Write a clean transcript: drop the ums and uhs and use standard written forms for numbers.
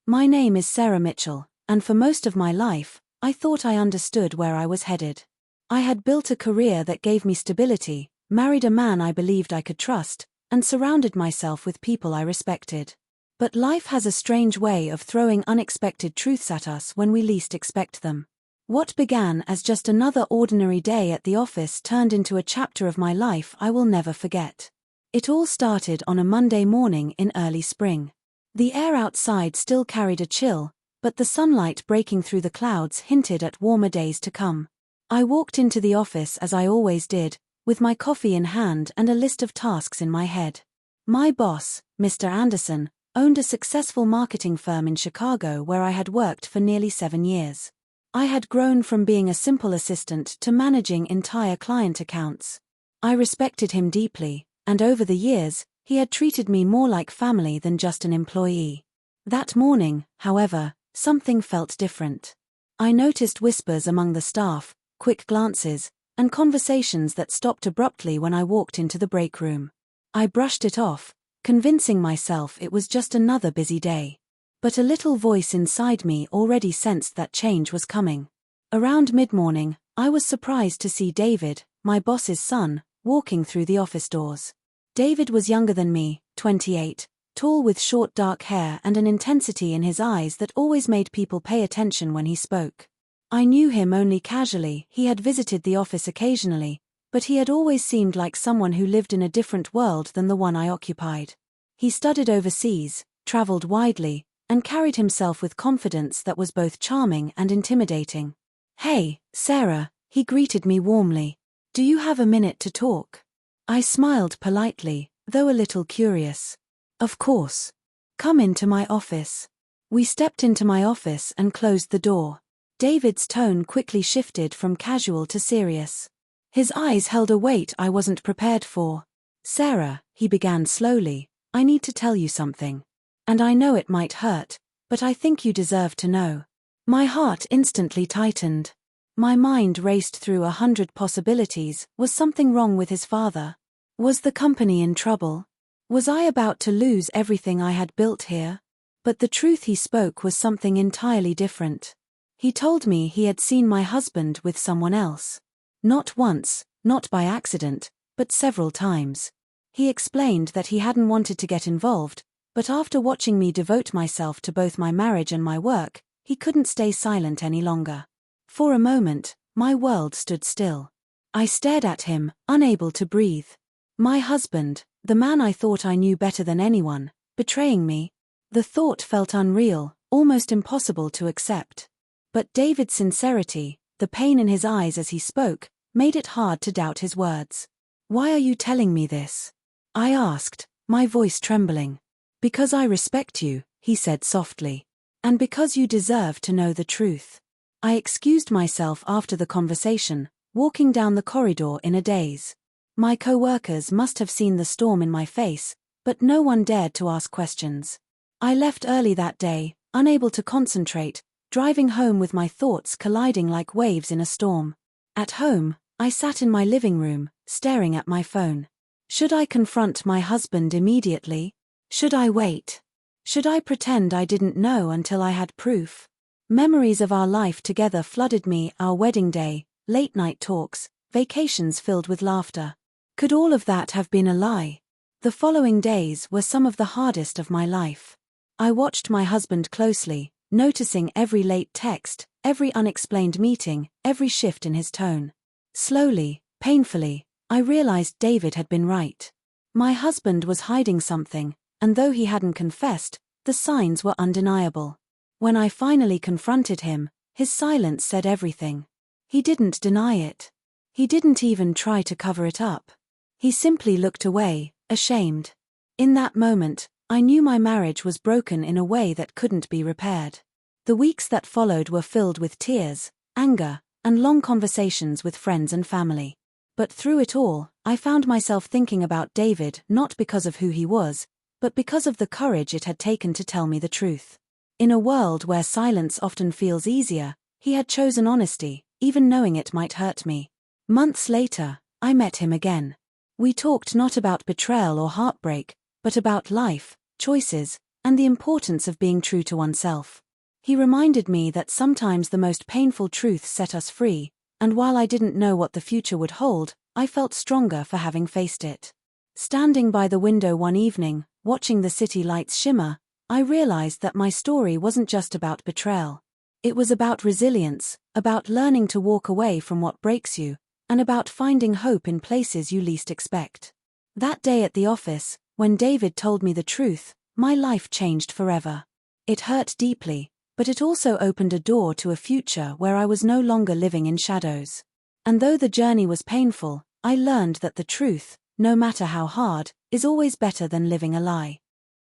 My name is Sarah Mitchell, and for most of my life, I thought I understood where I was headed. I had built a career that gave me stability, married a man I believed I could trust, and surrounded myself with people I respected. But life has a strange way of throwing unexpected truths at us when we least expect them. What began as just another ordinary day at the office turned into a chapter of my life I will never forget. It all started on a Monday morning in early spring. The air outside still carried a chill, but the sunlight breaking through the clouds hinted at warmer days to come. I walked into the office as I always did, with my coffee in hand and a list of tasks in my head. My boss, Mr. Anderson, owned a successful marketing firm in Chicago where I had worked for nearly 7 years. I had grown from being a simple assistant to managing entire client accounts. I respected him deeply, and over the years, he had treated me more like family than just an employee. That morning, however, something felt different. I noticed whispers among the staff, quick glances, and conversations that stopped abruptly when I walked into the break room. I brushed it off, convincing myself it was just another busy day. But a little voice inside me already sensed that change was coming. Around mid-morning, I was surprised to see David, my boss's son, walking through the office doors. David was younger than me, 28, tall with short dark hair and an intensity in his eyes that always made people pay attention when he spoke. I knew him only casually, he had visited the office occasionally, but he had always seemed like someone who lived in a different world than the one I occupied. He studied overseas, traveled widely, and carried himself with confidence that was both charming and intimidating. "Hey, Sarah," he greeted me warmly. "Do you have a minute to talk?" I smiled politely, though a little curious. "Of course. Come into my office." We stepped into my office and closed the door. David's tone quickly shifted from casual to serious. His eyes held a weight I wasn't prepared for. "Sarah," he began slowly, "I need to tell you something. And I know it might hurt, but I think you deserve to know." My heart instantly tightened. My mind raced through 100 possibilities. Was something wrong with his father? Was the company in trouble? Was I about to lose everything I had built here? But the truth he spoke was something entirely different. He told me he had seen my husband with someone else. Not once, not by accident, but several times. He explained that he hadn't wanted to get involved, but after watching me devote myself to both my marriage and my work, he couldn't stay silent any longer. For a moment, my world stood still. I stared at him, unable to breathe. My husband, the man I thought I knew better than anyone, betraying me. The thought felt unreal, almost impossible to accept. But David's sincerity, the pain in his eyes as he spoke, made it hard to doubt his words. "Why are you telling me this?" I asked, my voice trembling. "Because I respect you," he said softly. "And because you deserve to know the truth." I excused myself after the conversation, walking down the corridor in a daze. My co-workers must have seen the storm in my face, but no one dared to ask questions. I left early that day, unable to concentrate, driving home with my thoughts colliding like waves in a storm. At home, I sat in my living room, staring at my phone. Should I confront my husband immediately? Should I wait? Should I pretend I didn't know until I had proof? Memories of our life together flooded me, our wedding day, late-night talks, vacations filled with laughter. Could all of that have been a lie? The following days were some of the hardest of my life. I watched my husband closely, noticing every late text, every unexplained meeting, every shift in his tone. Slowly, painfully, I realized David had been right. My husband was hiding something, and though he hadn't confessed, the signs were undeniable. When I finally confronted him, his silence said everything. He didn't deny it. He didn't even try to cover it up. He simply looked away, ashamed. In that moment, I knew my marriage was broken in a way that couldn't be repaired. The weeks that followed were filled with tears, anger, and long conversations with friends and family. But through it all, I found myself thinking about David not because of who he was, but because of the courage it had taken to tell me the truth. In a world where silence often feels easier, he had chosen honesty, even knowing it might hurt me. Months later, I met him again. We talked not about betrayal or heartbreak, but about life, choices, and the importance of being true to oneself. He reminded me that sometimes the most painful truths set us free, and while I didn't know what the future would hold, I felt stronger for having faced it. Standing by the window one evening, watching the city lights shimmer, I realized that my story wasn't just about betrayal. It was about resilience, about learning to walk away from what breaks you, and about finding hope in places you least expect. That day at the office, when David told me the truth, my life changed forever. It hurt deeply, but it also opened a door to a future where I was no longer living in shadows. And though the journey was painful, I learned that the truth, no matter how hard, is always better than living a lie.